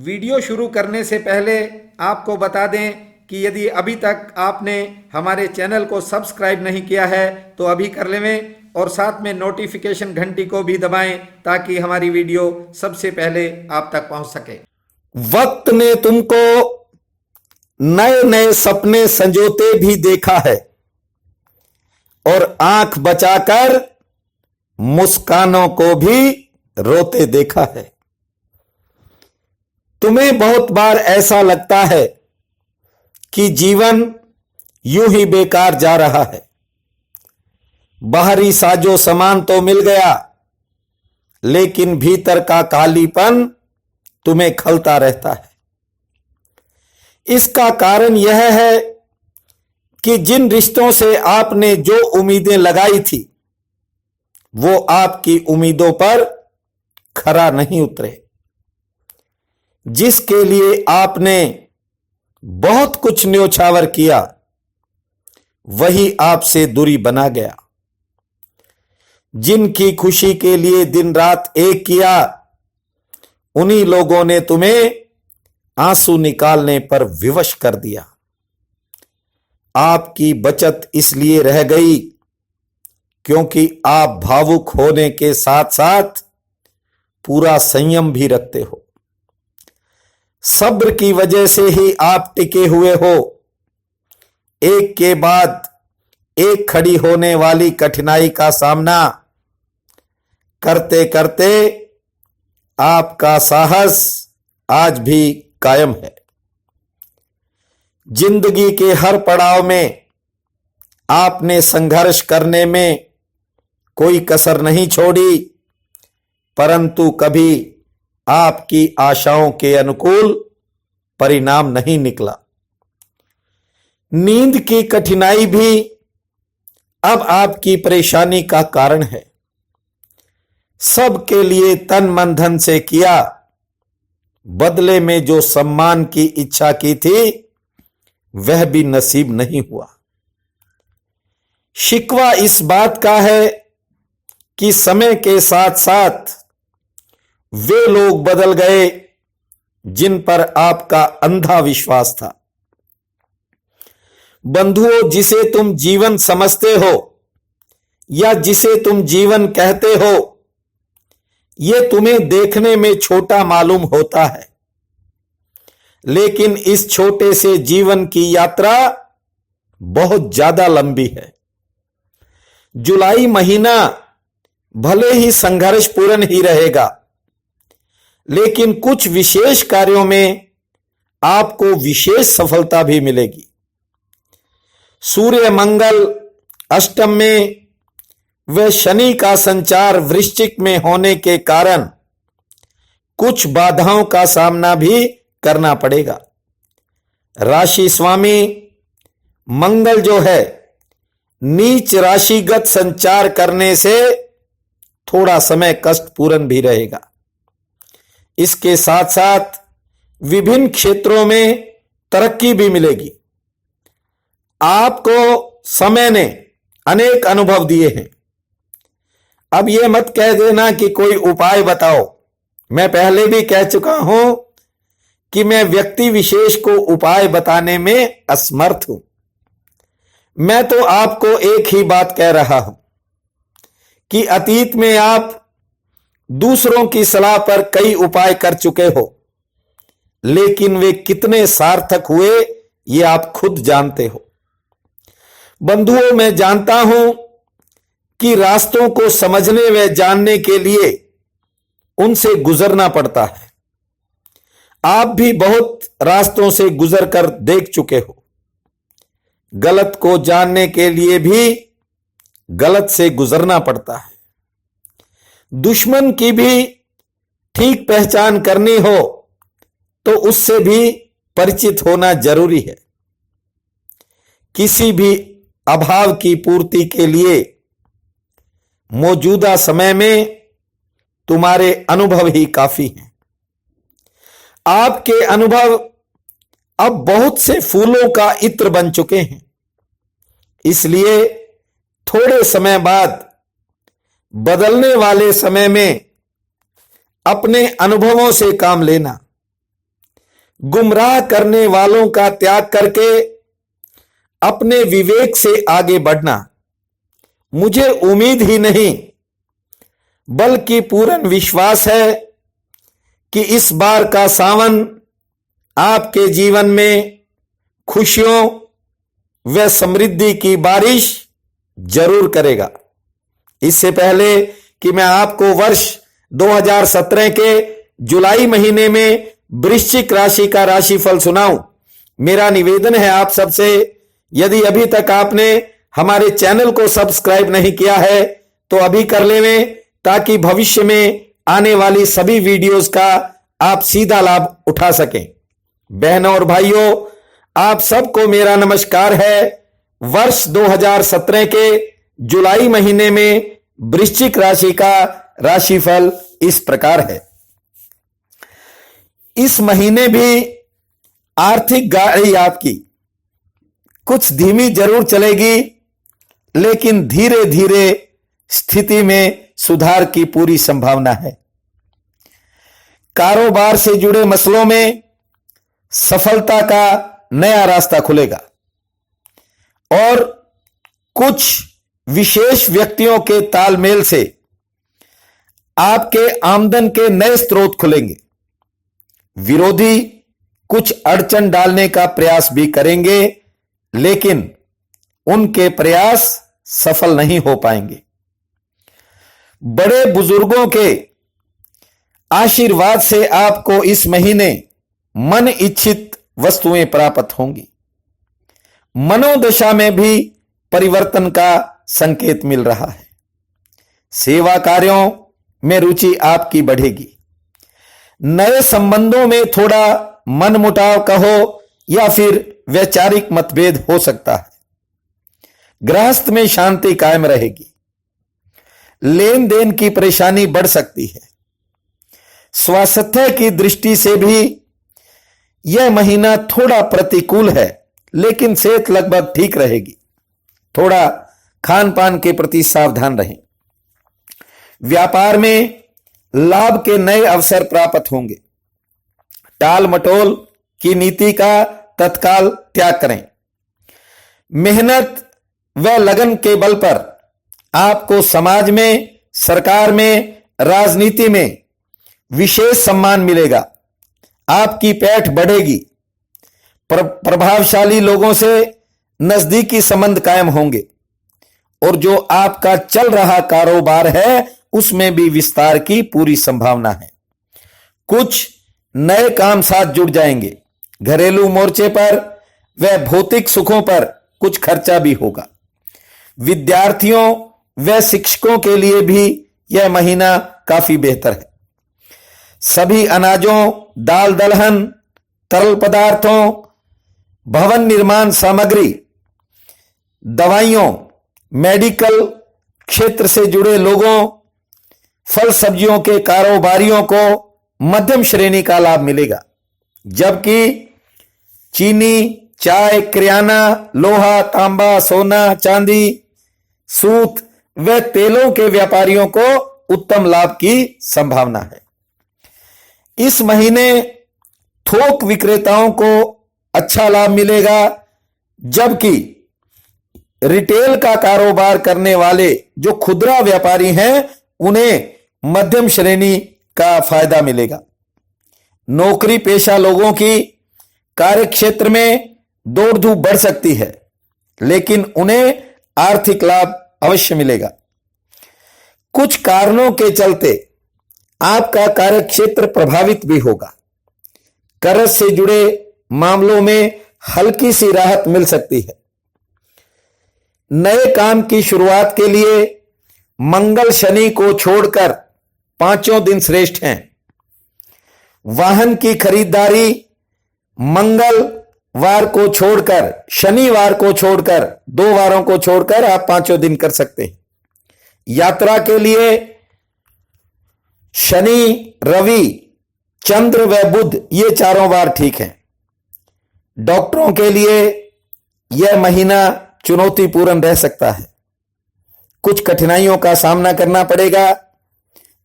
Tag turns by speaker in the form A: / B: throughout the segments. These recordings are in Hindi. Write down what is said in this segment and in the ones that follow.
A: वीडियो शुरू करने से पहले आपको बता दें कि यदि अभी तक आपने हमारे चैनल को सब्सक्राइब नहीं किया है तो अभी कर लें और साथ में नोटिफिकेशन घंटी को भी दबाएं ताकि हमारी वीडियो सबसे पहले आप तक पहुंच सके।
B: वक्त ने तुमको नए नए सपने संजोते भी देखा है और आंख बचाकर मुस्कानों को भी रोते देखा है। तुम्हें बहुत बार ऐसा लगता है कि जीवन यूं ही बेकार जा रहा है। बाहरी साजो सामान तो मिल गया, लेकिन भीतर का कालीपन तुम्हें खलता रहता है। इसका कारण यह है कि जिन रिश्तों से आपने जो उम्मीदें लगाई थी वो आपकी उम्मीदों पर खरा नहीं उतरे। जिसके लिए आपने बहुत कुछ न्योछावर किया वही आपसे दूरी बना गया। जिनकी खुशी के लिए दिन रात एक किया उन्हीं लोगों ने तुम्हें आंसू निकालने पर विवश कर दिया। आपकी बचत इसलिए रह गई क्योंकि आप भावुक होने के साथ साथ पूरा संयम भी रखते हो। सब्र की वजह से ही आप टिके हुए हो। एक के बाद एक खड़ी होने वाली कठिनाई का सामना करते करते आपका साहस आज भी कायम है। जिंदगी के हर पड़ाव में आपने संघर्ष करने में कोई कसर नहीं छोड़ी, परंतु कभी आपकी आशाओं के अनुकूल परिणाम नहीं निकला। नींद की कठिनाई भी अब आपकी परेशानी का कारण है। सबके लिए तन मन धन से किया, बदले में जो सम्मान की इच्छा की थी वह भी नसीब नहीं हुआ। शिकवा इस बात का है कि समय के साथ साथ वे लोग बदल गए जिन पर आपका अंधा विश्वास था। बंधुओं, जिसे तुम जीवन समझते हो या जिसे तुम जीवन कहते हो, यह तुम्हें देखने में छोटा मालूम होता है, लेकिन इस छोटे से जीवन की यात्रा बहुत ज्यादा लंबी है। जुलाई महीना भले ही संघर्षपूर्ण ही रहेगा, लेकिन कुछ विशेष कार्यों में आपको विशेष सफलता भी मिलेगी। सूर्य मंगल अष्टम में व शनि का संचार वृश्चिक में होने के कारण कुछ बाधाओं का सामना भी करना पड़ेगा। राशि स्वामी मंगल जो है नीच राशिगत संचार करने से थोड़ा समय कष्टपूर्ण भी रहेगा। इसके साथ साथ विभिन्न क्षेत्रों में तरक्की भी मिलेगी। आपको समय ने अनेक अनुभव दिए हैं। अब यह मत कह देना कि कोई उपाय बताओ। मैं पहले भी कह चुका हूं कि मैं व्यक्ति विशेष को उपाय बताने में असमर्थ हूं। मैं तो आपको एक ही बात कह रहा हूं कि अतीत में आप दूसरों की सलाह पर कई उपाय कर चुके हो, लेकिन वे कितने सार्थक हुए ये आप खुद जानते हो। बंधुओं, मैं जानता हूं कि रास्तों को समझने व जानने के लिए उनसे गुजरना पड़ता है। आप भी बहुत रास्तों से गुजर कर देख चुके हो। गलत को जानने के लिए भी गलत से गुजरना पड़ता है। दुश्मन की भी ठीक पहचान करनी हो तो उससे भी परिचित होना जरूरी है। किसी भी अभाव की पूर्ति के लिए मौजूदा समय में तुम्हारे अनुभव ही काफी हैं। आपके अनुभव अब बहुत से फूलों का इत्र बन चुके हैं, इसलिए थोड़े समय बाद बदलने वाले समय में अपने अनुभवों से काम लेना। गुमराह करने वालों का त्याग करके अपने विवेक से आगे बढ़ना। मुझे उम्मीद ही नहीं बल्कि पूर्ण विश्वास है कि इस बार का सावन आपके जीवन में खुशियों व समृद्धि की बारिश जरूर करेगा। इससे पहले कि मैं आपको वर्ष 2017 के जुलाई महीने में वृश्चिक राशि का राशिफल सुनाऊं, मेरा निवेदन है आप सबसे, यदि अभी तक आपने हमारे चैनल को सब्सक्राइब नहीं किया है तो अभी कर लें, ताकि भविष्य में आने वाली सभी वीडियोस का आप सीधा लाभ उठा सकें। बहनों और भाइयों, आप सबको मेरा नमस्कार है। वर्ष 2017 के जुलाई महीने में वृश्चिक राशि का राशिफल इस प्रकार है। इस महीने भी आर्थिक गाड़ी आपकी कुछ धीमी जरूर चलेगी, लेकिन धीरे धीरे स्थिति में सुधार की पूरी संभावना है। कारोबार से जुड़े मसलों में सफलता का नया रास्ता खुलेगा और कुछ विशेष व्यक्तियों के तालमेल से आपके आमदन के नए स्रोत खुलेंगे। विरोधी कुछ अड़चन डालने का प्रयास भी करेंगे, लेकिन उनके प्रयास सफल नहीं हो पाएंगे। बड़े बुजुर्गों के आशीर्वाद से आपको इस महीने मन इच्छित वस्तुएं प्राप्त होंगी। मनोदशा में भी परिवर्तन का संकेत मिल रहा है। सेवा कार्यों में रुचि आपकी बढ़ेगी। नए संबंधों में थोड़ा मनमुटाव कहो या फिर वैचारिक मतभेद हो सकता है। गृहस्थ में शांति कायम रहेगी। लेन देन की परेशानी बढ़ सकती है। स्वास्थ्य की दृष्टि से भी यह महीना थोड़ा प्रतिकूल है, लेकिन सेहत लगभग ठीक रहेगी। थोड़ा खान पान के प्रति सावधान रहें। व्यापार में लाभ के नए अवसर प्राप्त होंगे। टाल मटोल की नीति का तत्काल त्याग करें। मेहनत व लगन के बल पर आपको समाज में, सरकार में, राजनीति में विशेष सम्मान मिलेगा। आपकी पैठ बढ़ेगी। प्रभावशाली लोगों से नजदीकी संबंध कायम होंगे और जो आपका चल रहा कारोबार है उसमें भी विस्तार की पूरी संभावना है। कुछ नए काम साथ जुड़ जाएंगे। घरेलू मोर्चे पर व भौतिक सुखों पर कुछ खर्चा भी होगा। विद्यार्थियों व शिक्षकों के लिए भी यह महीना काफी बेहतर है। सभी अनाजों, दाल दलहन, तरल पदार्थों, भवन निर्माण सामग्री, दवाइयों, मेडिकल क्षेत्र से जुड़े लोगों, फल सब्जियों के कारोबारियों को मध्यम श्रेणी का लाभ मिलेगा। जबकि चीनी, चाय, किराना, लोहा, तांबा, सोना, चांदी, सूत व तेलों के व्यापारियों को उत्तम लाभ की संभावना है। इस महीने थोक विक्रेताओं को अच्छा लाभ मिलेगा, जबकि रिटेल का कारोबार करने वाले जो खुदरा व्यापारी हैं उन्हें मध्यम श्रेणी का फायदा मिलेगा। नौकरी पेशा लोगों की कार्य क्षेत्र में दौड़ धूप बढ़ सकती है, लेकिन उन्हें आर्थिक लाभ अवश्य मिलेगा। कुछ कारणों के चलते आपका कार्य क्षेत्र प्रभावित भी होगा। कर्ज से जुड़े मामलों में हल्की सी राहत मिल सकती है। नए काम की शुरुआत के लिए मंगल शनि को छोड़कर पांचों दिन श्रेष्ठ हैं। वाहन की खरीदारी मंगलवार को छोड़कर, शनिवार को छोड़कर, 2 वारों को छोड़कर आप पांचों दिन कर सकते हैं। यात्रा के लिए शनि, रवि, चंद्र व बुध ये चारों वार ठीक हैं। डॉक्टरों के लिए यह महीना चुनौतीपूर्ण रह सकता है। कुछ कठिनाइयों का सामना करना पड़ेगा।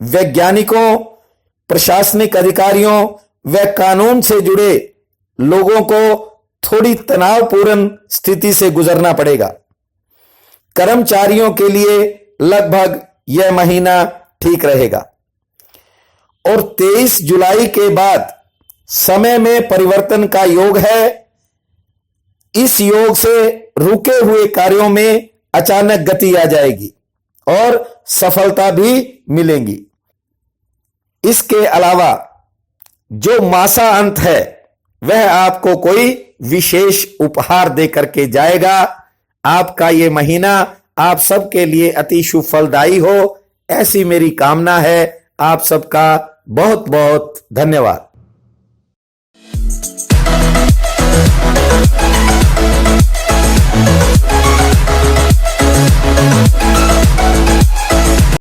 B: वैज्ञानिकों, प्रशासनिक अधिकारियों व कानून से जुड़े लोगों को थोड़ी तनावपूर्ण स्थिति से गुजरना पड़ेगा। कर्मचारियों के लिए लगभग यह महीना ठीक रहेगा और 23 जुलाई के बाद समय में परिवर्तन का योग है। इस योग से रुके हुए कार्यों में अचानक गति आ जाएगी और सफलता भी मिलेगी। इसके अलावा जो मासा अंत है वह आपको कोई विशेष उपहार देकर के जाएगा। आपका ये महीना आप सबके लिए अति शुभ फलदायी हो, ऐसी मेरी कामना है। आप सबका बहुत बहुत धन्यवाद।